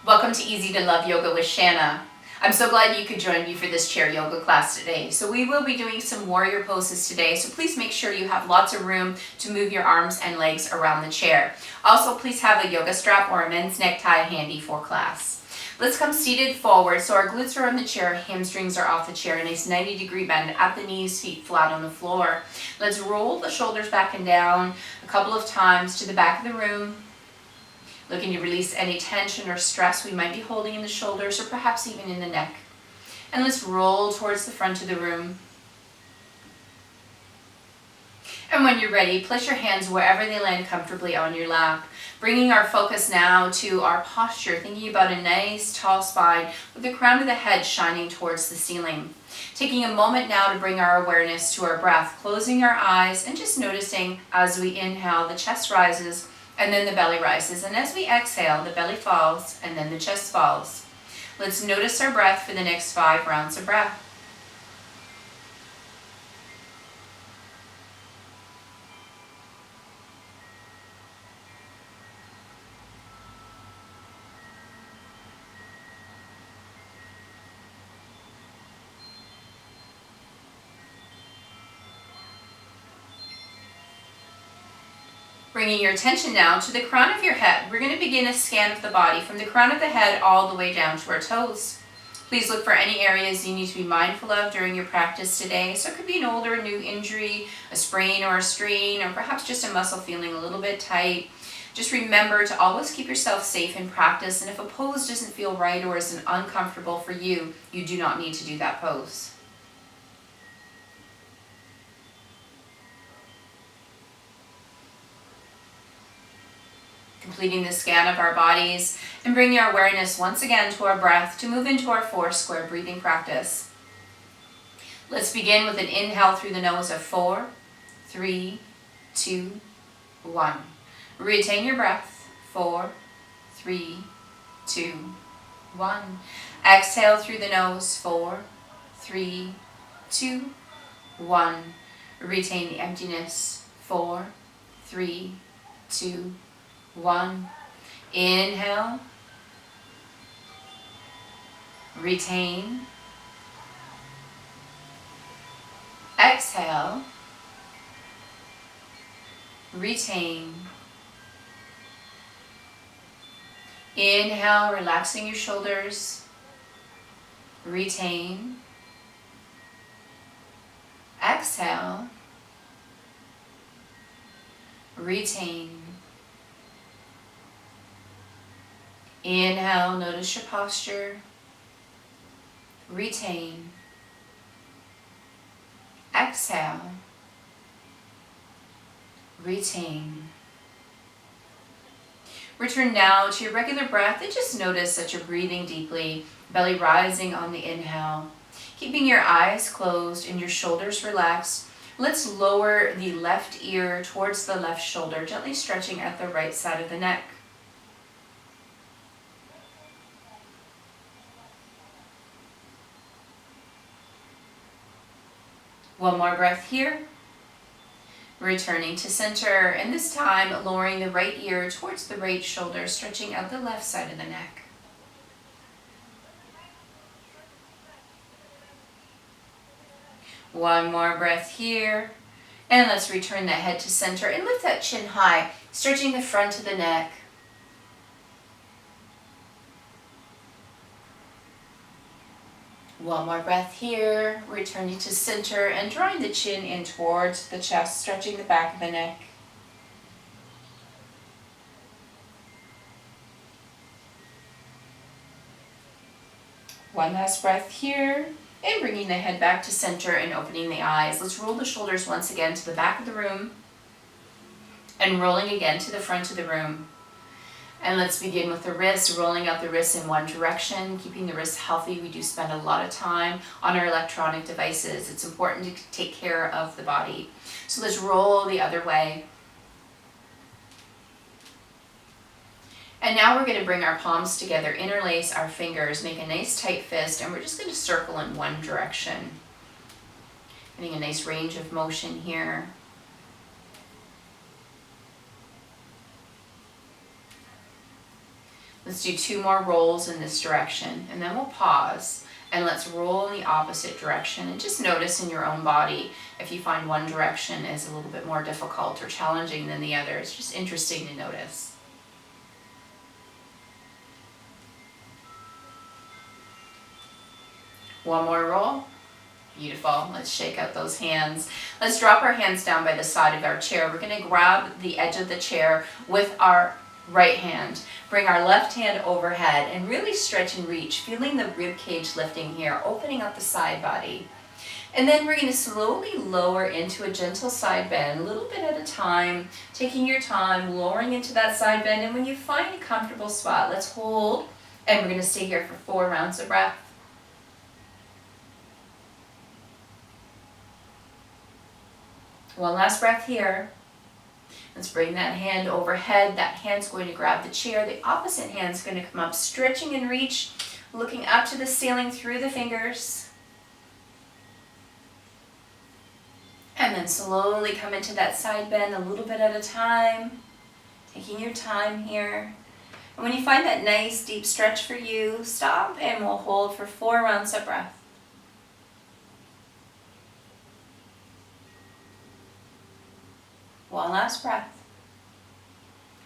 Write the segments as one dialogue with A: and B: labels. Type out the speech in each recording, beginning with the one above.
A: Welcome to Easy to Love Yoga with Shanna. I'm so glad you could join me for this chair yoga class today. So we will be doing some warrior poses today, so please make sure you have lots of room to move your arms and legs around the chair. Also, please have a yoga strap or a men's necktie handy for class. Let's come seated forward. So our glutes are on the chair, hamstrings are off the chair, a nice 90-degree bend at the knees, feet flat on the floor. Let's roll the shoulders back and down a couple of times to the back of the room. Looking to release any tension or stress we might be holding in the shoulders or perhaps even in the neck. And let's roll towards the front of the room. And when you're ready, place your hands wherever they land comfortably on your lap. Bringing our focus now to our posture, thinking about a nice tall spine with the crown of the head shining towards the ceiling. Taking a moment now to bring our awareness to our breath, closing our eyes and just noticing as we inhale, the chest rises and then the belly rises. And as we exhale, the belly falls and then the chest falls. Let's notice our breath for the next 5 rounds of breath. Bringing your attention now to the crown of your head. We're going to begin a scan of the body from the crown of the head all the way down to our toes. Please look for any areas you need to be mindful of during your practice today. So it could be an old or a new injury, a sprain or a strain, or perhaps just a muscle feeling a little bit tight. Just remember to always keep yourself safe in practice, and if a pose doesn't feel right or is uncomfortable for you, you do not need to do that pose. Completing the scan of our bodies and bringing our awareness once again to our breath to move into our 4 square breathing practice. Let's begin with an inhale through the nose of 4, 3, 2, 1. Retain your breath. 4, 3, 2, 1. Exhale through the nose. 4, 3, 2, 1. Retain the emptiness. 4, 3, 2, 1. Inhale. Retain. Exhale. Retain. Inhale, relaxing your shoulders. Retain. Exhale. Retain. Inhale, notice your posture. Retain. Exhale. Retain. Return now to your regular breath and just notice that you're breathing deeply, belly rising on the inhale. Keeping your eyes closed and your shoulders relaxed, let's lower the left ear towards the left shoulder, gently stretching at the right side of the neck. One more breath here. Returning to center, and this time lowering the right ear towards the right shoulder, stretching out the left side of the neck. One more breath here. And let's return the head to center and lift that chin high, stretching the front of the neck. One more breath here, returning to center and drawing the chin in towards the chest, stretching the back of the neck. One last breath here, and bringing the head back to center and opening the eyes. Let's roll the shoulders once again to the back of the room and rolling again to the front of the room. And let's begin with the wrists, rolling out the wrists in one direction, keeping the wrists healthy. We do spend a lot of time on our electronic devices. It's important to take care of the body. So let's roll the other way. And now we're going to bring our palms together, interlace our fingers, make a nice tight fist, and we're just going to circle in one direction. Getting a nice range of motion here. Let's do 2 more rolls in this direction, and then we'll pause, and let's roll in the opposite direction. And just notice in your own body if you find one direction is a little bit more difficult or challenging than the other. It's just interesting to notice. One more roll. Beautiful. Let's shake out those hands. Let's drop our hands down by the side of our chair. We're going to grab the edge of the chair with our right hand. Bring our left hand overhead and really stretch and reach, feeling the rib cage lifting here, opening up the side body. And then we're going to slowly lower into a gentle side bend, a little bit at a time, taking your time, lowering into that side bend. And when you find a comfortable spot, let's hold, and we're going to stay here for 4 rounds of breath. One last breath here. Let's bring that hand overhead. That hand's going to grab the chair. The opposite hand's going to come up, stretching and reach, looking up to the ceiling through the fingers. And then slowly come into that side bend a little bit at a time, taking your time here. And when you find that nice deep stretch for you, stop and we'll hold for 4 rounds of breath. One last breath.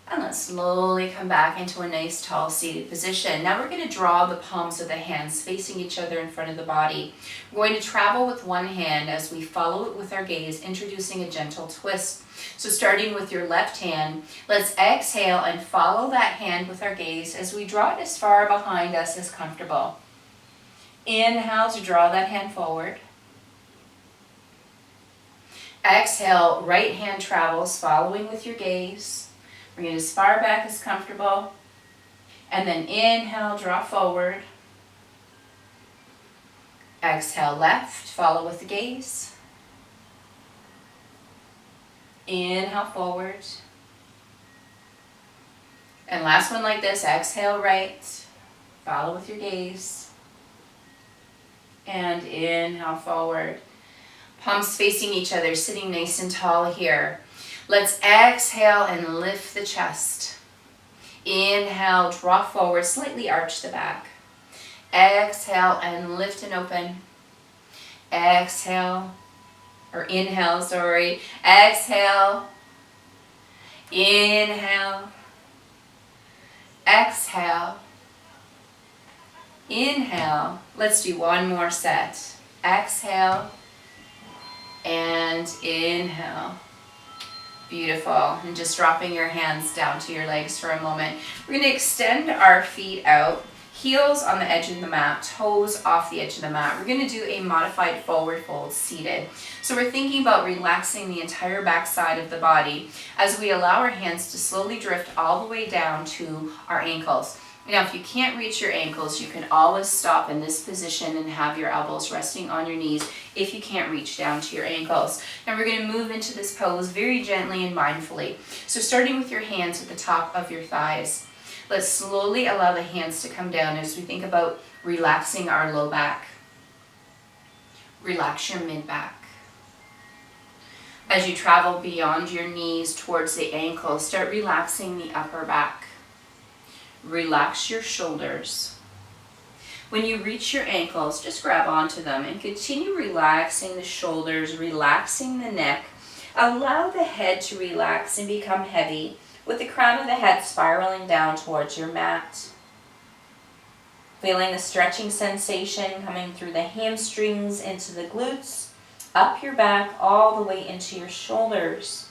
A: And let's slowly come back into a nice tall seated position. Now we're going to draw the palms of the hands facing each other in front of the body. We're going to travel with one hand as we follow it with our gaze, introducing a gentle twist. So starting with your left hand, let's exhale and follow that hand with our gaze as we draw it as far behind us as comfortable. Inhale to draw that hand forward. Exhale, right hand travels, following with your gaze. Bring it as far back as comfortable. And then inhale, draw forward. Exhale, left, follow with the gaze. Inhale, forward. And last one like this, exhale, right, follow with your gaze. And inhale, forward. Palms facing each other, sitting nice and tall here. Let's exhale and lift the chest. Inhale, draw forward, slightly arch the back. Exhale and lift and open. Exhale, or inhale, sorry. Exhale, inhale, exhale, inhale. Let's do one more set. Exhale and inhale. Beautiful. And just dropping your hands down to your legs for a moment. We're going to extend our feet out, heels on the edge of the mat, toes off the edge of the mat. We're going to do a modified forward fold seated. So we're thinking about relaxing the entire back side of the body as we allow our hands to slowly drift all the way down to our ankles. Now, if you can't reach your ankles, you can always stop in this position and have your elbows resting on your knees if you can't reach down to your ankles. Now, we're going to move into this pose very gently and mindfully. So starting with your hands at the top of your thighs, let's slowly allow the hands to come down as we think about relaxing our low back. Relax your mid-back. As you travel beyond your knees towards the ankles, start relaxing the upper back. Relax your shoulders. When you reach your ankles, just grab onto them and continue relaxing the shoulders, relaxing the neck. Allow the head to relax and become heavy, with the crown of the head spiraling down towards your mat. Feeling the stretching sensation coming through the hamstrings into the glutes, up your back all the way into your shoulders.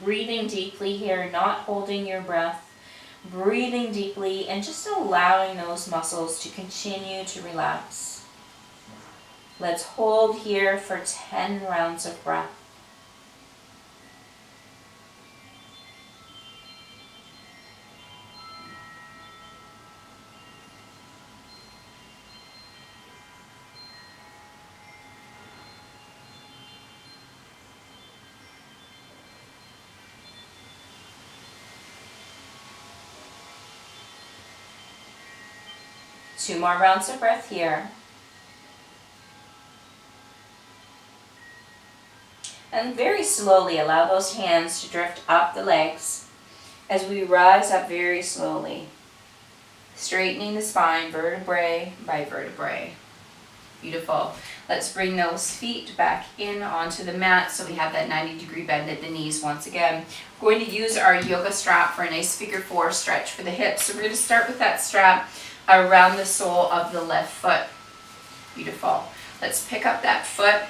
A: Breathing deeply here, not holding your breath. Breathing deeply and just allowing those muscles to continue to relax. Let's hold here for 10 rounds of breath. Two more rounds of breath here. And very slowly allow those hands to drift up the legs as we rise up very slowly. straightening the spine vertebrae by vertebrae. Beautiful. Let's bring those feet back in onto the mat so we have that 90-degree bend at the knees once again. We're going to use our yoga strap for a nice figure four stretch for the hips. So we're going to start with that strap around the sole of the left foot. Beautiful. Let's pick up that foot.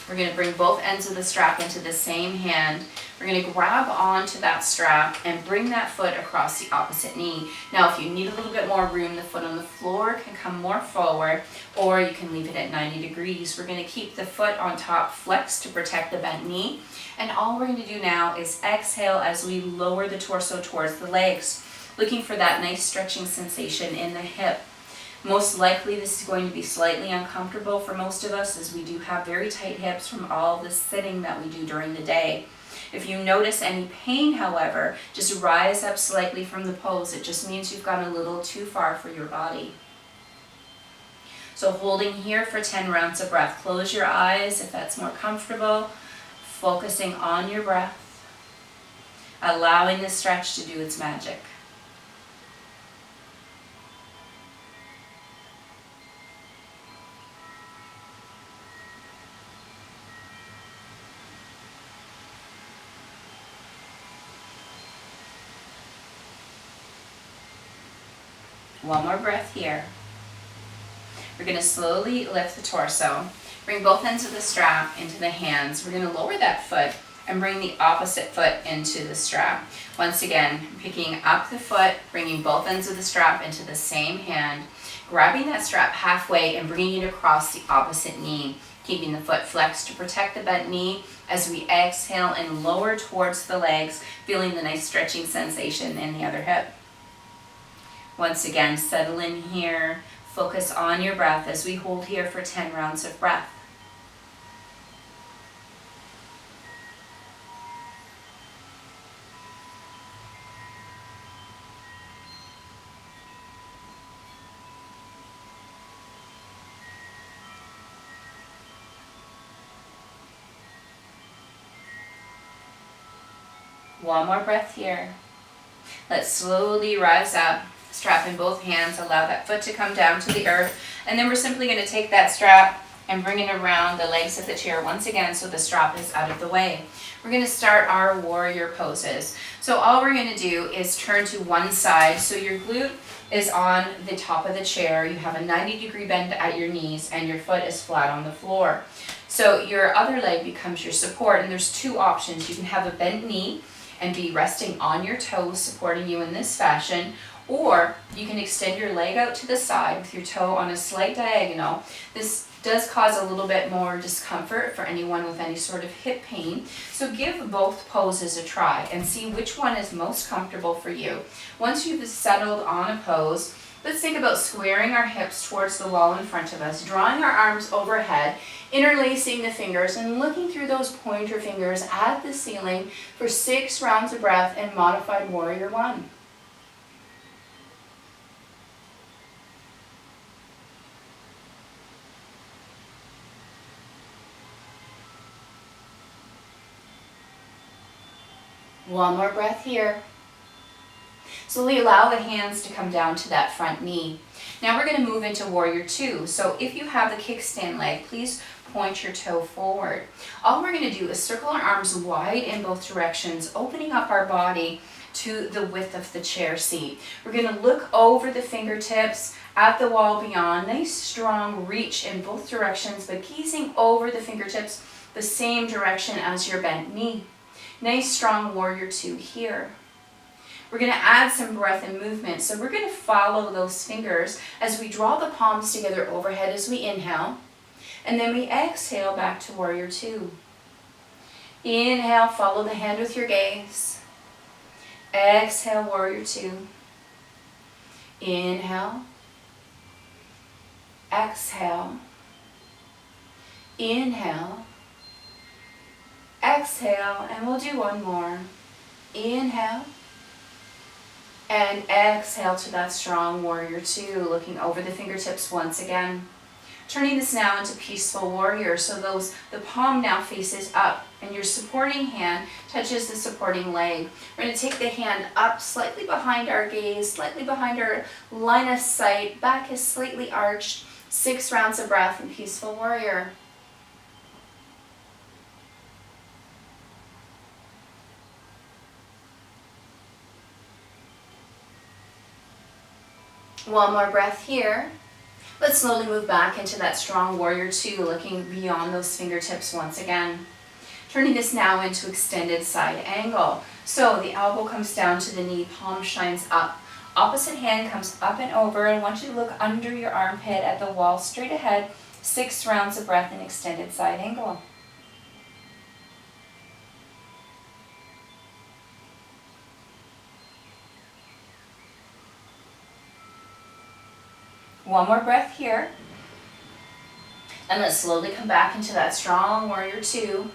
A: We're going to bring both ends of the strap into the same hand. We're going to grab onto that strap and bring that foot across the opposite knee. Now, if you need a little bit more room, the foot on the floor can come more forward, or you can leave it at 90 degrees. We're going to keep the foot on top flexed to protect the bent knee. And all we're going to do now is exhale as we lower the torso towards the legs, looking for that nice stretching sensation in the hip. Most likely this is going to be slightly uncomfortable for most of us, as we do have very tight hips from all the sitting that we do during the day. If you notice any pain, however, just rise up slightly from the pose. It just means you've gone a little too far for your body. So holding here for 10 rounds of breath. Close your eyes if that's more comfortable. Focusing on your breath. Allowing the stretch to do its magic. One more breath here. We're going to slowly lift the torso. Bring both ends of the strap into the hands. We're going to lower that foot and bring the opposite foot into the strap. Once again, picking up the foot, bringing both ends of the strap into the same hand, grabbing that strap halfway and bringing it across the opposite knee, keeping the foot flexed to protect the bent knee as we exhale and lower towards the legs, feeling the nice stretching sensation in the other hip. Once again, settle in here. Focus on your breath as we hold here for 10 rounds of breath. One more breath here. Let's slowly rise up. Strap in both hands, allow that foot to come down to the earth, and then we're simply going to take that strap and bring it around the legs of the chair once again so the strap is out of the way. We're going to start our warrior poses. So all we're going to do is turn to one side. So your glute is on the top of the chair, you have a 90-degree bend at your knees, and your foot is flat on the floor. So your other leg becomes your support, and there's two options. You can have a bent knee and be resting on your toes, supporting you in this fashion, or you can extend your leg out to the side with your toe on a slight diagonal. This does cause a little bit more discomfort for anyone with any sort of hip pain. So give both poses a try and see which one is most comfortable for you. Once you've settled on a pose, let's think about squaring our hips towards the wall in front of us, drawing our arms overhead, interlacing the fingers, and looking through those pointer fingers at the ceiling for 6 rounds of breath in modified warrior one. One more breath here. Slowly allow the hands to come down to that front knee. Now we're going to move into warrior two. So if you have the kickstand leg, please point your toe forward. All we're going to do is circle our arms wide in both directions, opening up our body to the width of the chair seat. We're going to look over the fingertips at the wall beyond. Nice strong reach in both directions, but gazing over the fingertips the same direction as your bent knee. Nice strong warrior two here. We're going to add some breath and movement. So we're going to follow those fingers as we draw the palms together overhead as we inhale. And then we exhale back to warrior two. Inhale, follow the hand with your gaze. Exhale, warrior two. Inhale. Exhale. Inhale. Exhale, and we'll do one more. Inhale. And exhale to that strong warrior two, looking over the fingertips once again. Turning this now into peaceful warrior. So the palm now faces up and your supporting hand touches the supporting leg. We're going to take the hand up slightly behind our gaze, slightly behind our line of sight. Back is slightly arched. 6 rounds of breath in peaceful warrior. One more breath here. Let's slowly move back into that strong warrior 2, looking beyond those fingertips once again. Turning this now into extended side angle. So the elbow comes down to the knee, palm shines up. Opposite hand comes up and over. I want you to look under your armpit at the wall, straight ahead. 6 rounds of breath in extended side angle. One more breath here. And let's slowly come back into that strong warrior 2.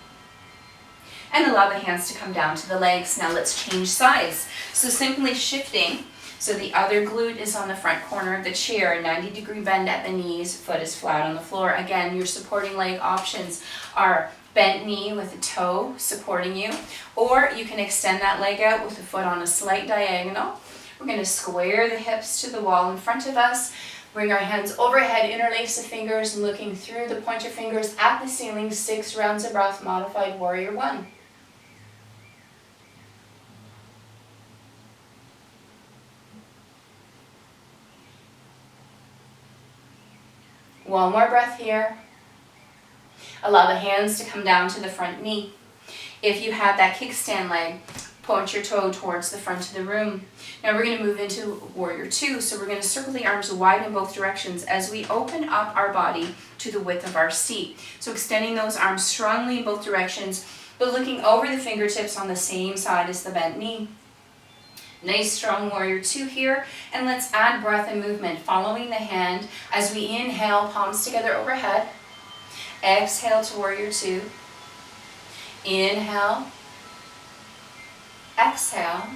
A: And allow the hands to come down to the legs. Now let's change sides. So simply shifting. So the other glute is on the front corner of the chair, 90-degree bend at the knees, foot is flat on the floor. Again, your supporting leg options are bent knee with a toe supporting you, or you can extend that leg out with the foot on a slight diagonal. We're going to square the hips to the wall in front of us. Bring our hands overhead, interlace the fingers, and looking through the pointer fingers at the ceiling. 6 rounds of breath, modified warrior 1. One more breath here. Allow the hands to come down to the front knee. If you have that kickstand leg, point your toe towards the front of the room. Now we're going to move into warrior 2. So we're going to circle the arms wide in both directions as we open up our body to the width of our seat. So extending those arms strongly in both directions, but looking over the fingertips on the same side as the bent knee. Nice strong warrior 2 here. And let's add breath and movement, following the hand as we inhale, palms together overhead. Exhale to warrior 2. Inhale. Exhale.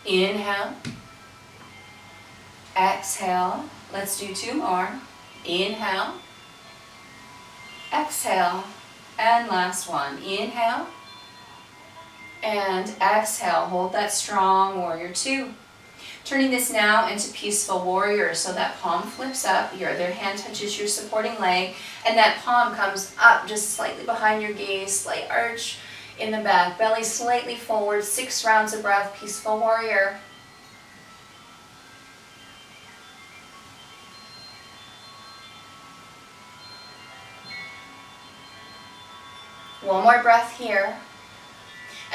A: Inhale. Exhale. Let's do 2 more. Inhale. Exhale. And last one. Inhale. And exhale. Hold that strong warrior 2. Turning this now into peaceful warrior. So that palm flips up, your other hand touches your supporting leg, and that palm comes up just slightly behind your gaze, slight arch in the back, belly slightly forward. 6 rounds of breath, peaceful warrior. One more breath here.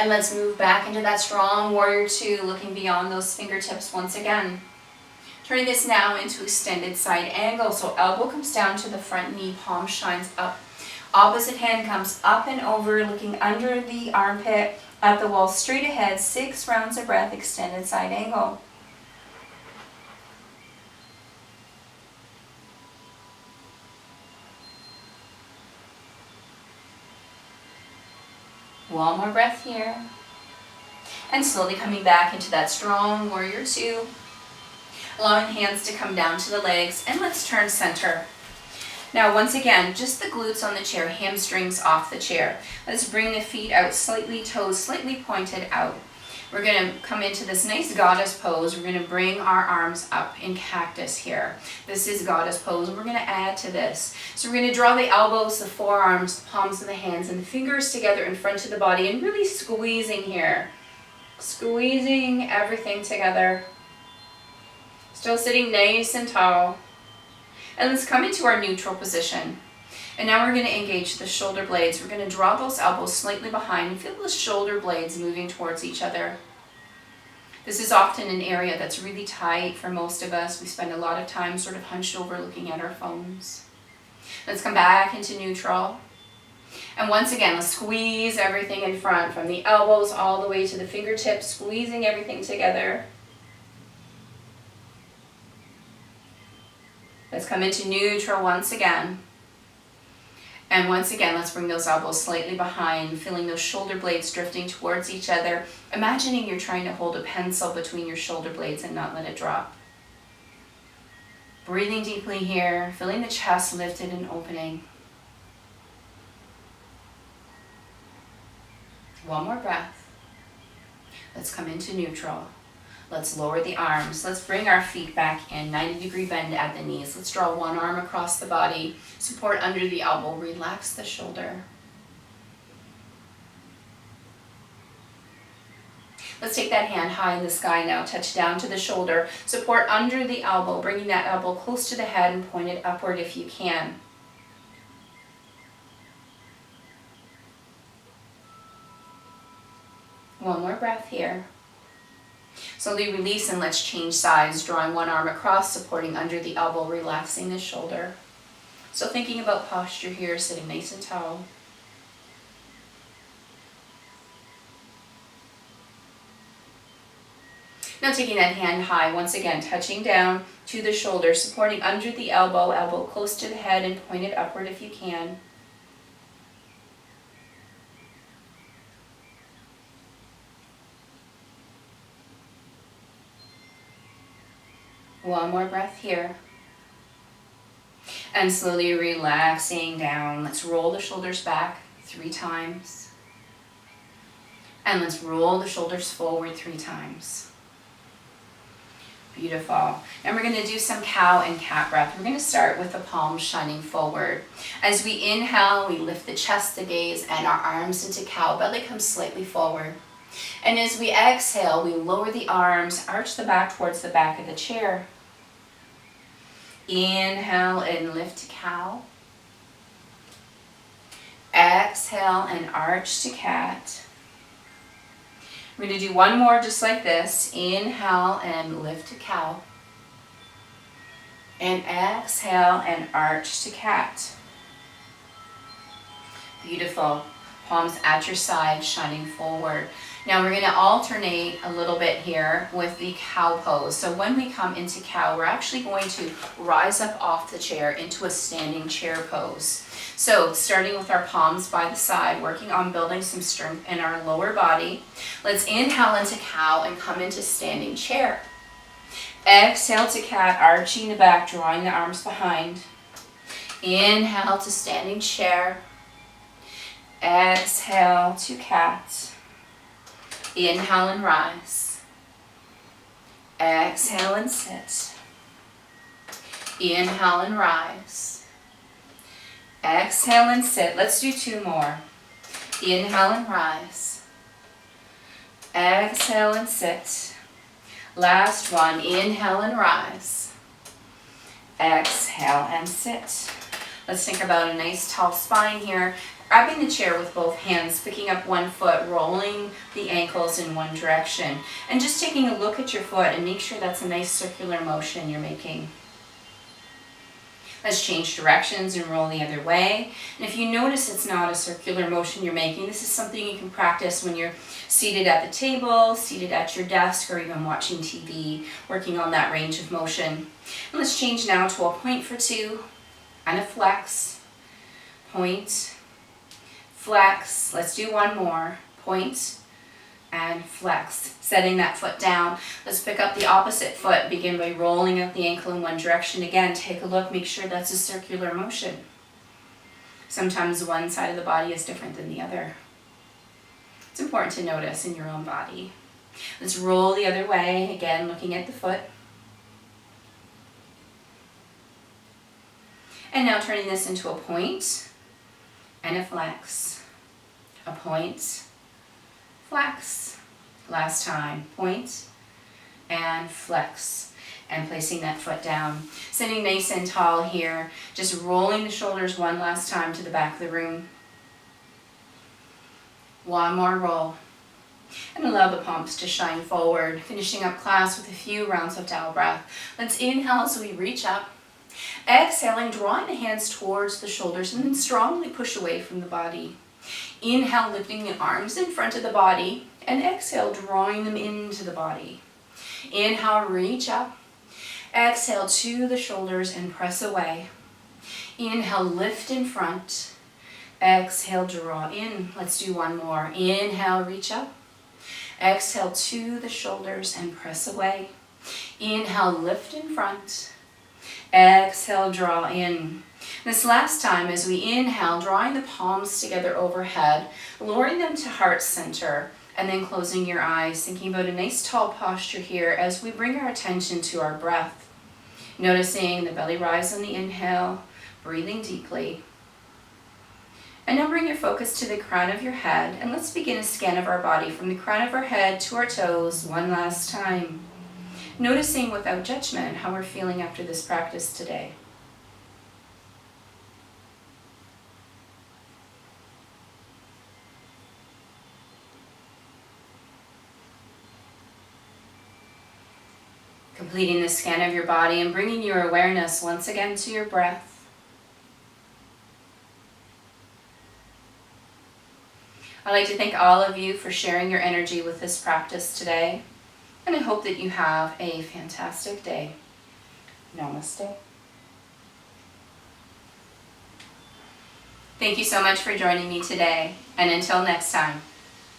A: And let's move back into that strong warrior 2, looking beyond those fingertips once again. Turning this now into extended side angle. So elbow comes down to the front knee, palm shines up. Opposite hand comes up and over, looking under the armpit at the wall, straight ahead. 6 rounds of breath, extended side angle. One more breath here. And slowly coming back into that strong warrior 2. Allowing hands to come down to the legs. And let's turn center. Now once again, just the glutes on the chair, hamstrings off the chair. Let's bring the feet out slightly, toes slightly pointed out. We're going to come into this nice goddess pose. We're going to bring our arms up in cactus here. This is goddess pose. We're going to add to this. So we're going to draw the elbows, the forearms, the palms of the hands, and the fingers together in front of the body, and really squeezing here. Squeezing everything together. Still sitting nice and tall. And let's come into our neutral position. And now we're going to engage the shoulder blades. We're going to draw those elbows slightly behind and feel the shoulder blades moving towards each other. This is often an area that's really tight for most of us. We spend a lot of time sort of hunched over looking at our phones. Let's come back into neutral. And once again, let's squeeze everything in front, from the elbows all the way to the fingertips, squeezing everything together. Let's come into neutral once again. And once again, let's bring those elbows slightly behind, feeling those shoulder blades drifting towards each other. Imagining you're trying to hold a pencil between your shoulder blades and not let it drop. Breathing deeply here, feeling the chest lifted and opening. One more breath. Let's come into neutral. Let's lower the arms. Let's bring our feet back in, 90-degree bend at the knees. Let's draw one arm across the body, support under the elbow, relax the shoulder. Let's take that hand high in the sky now, touch down to the shoulder, support under the elbow, bringing that elbow close to the head and point it upward if you can. One more breath here. Slowly release and let's change sides, drawing one arm across, supporting under the elbow, relaxing the shoulder. So thinking about posture here, sitting nice and tall. Now taking that hand high, once again, touching down to the shoulder, supporting under the elbow, elbow close to the head and point it upward if you can. One more breath here. And slowly relaxing down. Let's roll the shoulders back 3 times. And let's roll the shoulders forward 3 times. Beautiful. And we're going to do some cow and cat breath. We're going to start with the palms shining forward. As we inhale, we lift the chest, the gaze, and our arms into cow. Belly comes slightly forward. And as we exhale, we lower the arms, arch the back towards the back of the chair. Inhale and lift to cow. Exhale and arch to cat. We're going to do one more just like this. Inhale and lift to cow. And exhale and arch to cat. Beautiful. Palms at your side, shining forward. Now we're going to alternate a little bit here with the cow pose. So when we come into cow, we're actually going to rise up off the chair into a standing chair pose. So starting with our palms by the side, working on building some strength in our lower body. Let's inhale into cow and come into standing chair. Exhale to cat, arching the back, drawing the arms behind. Inhale to standing chair. Exhale to cat. Inhale and rise. Exhale and sit. Inhale and rise. Exhale and sit. Let's do 2 more. Inhale and rise. Exhale and sit. Last one. Inhale and rise. Exhale and sit. Let's think about a nice tall spine here. Grabbing the chair with both hands, picking up one foot, rolling the ankles in one direction, and just taking a look at your foot and make sure that's a nice circular motion you're making. Let's change directions and roll the other way. And if you notice it's not a circular motion you're making, this is something you can practice when you're seated at the table, seated at your desk, or even watching TV, working on that range of motion. And let's change now to a point for 2 and a flex, point, flex. Let's do one more. Point and flex. Setting that foot down. Let's pick up the opposite foot. Begin by rolling up the ankle in one direction. Again, take a look. Make sure that's a circular motion. Sometimes one side of the body is different than the other. It's important to notice in your own body. Let's roll the other way. Again, looking at the foot. And now turning this into a point and a flex. A point, flex. Last time, point and flex. And placing that foot down. Sitting nice and tall here. Just rolling the shoulders one last time to the back of the room. One more roll. And allow the palms to shine forward. Finishing up class with a few rounds of towel breath. Let's inhale as we reach up. Exhaling, drawing the hands towards the shoulders and then strongly push away from the body. Inhale, lifting the arms in front of the body, and exhale, drawing them into the body. Inhale, reach up. Exhale to the shoulders and press away. Inhale, lift in front. Exhale, draw in. Let's do one more. Inhale, reach up. Exhale to the shoulders and press away. Inhale, lift in front. Exhale, draw in. This last time, as we inhale, drawing the palms together overhead, lowering them to heart center, and then closing your eyes, thinking about a nice tall posture here as we bring our attention to our breath. Noticing the belly rise on the inhale, breathing deeply. And now bring your focus to the crown of your head, and let's begin a scan of our body from the crown of our head to our toes one last time. Noticing without judgment how we're feeling after this practice today. Completing the scan of your body and bringing your awareness once again to your breath. I'd like to thank all of you for sharing your energy with this practice today, and I hope that you have a fantastic day. Namaste. Thank you so much for joining me today, and until next time,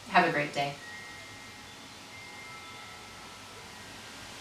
A: have a great day.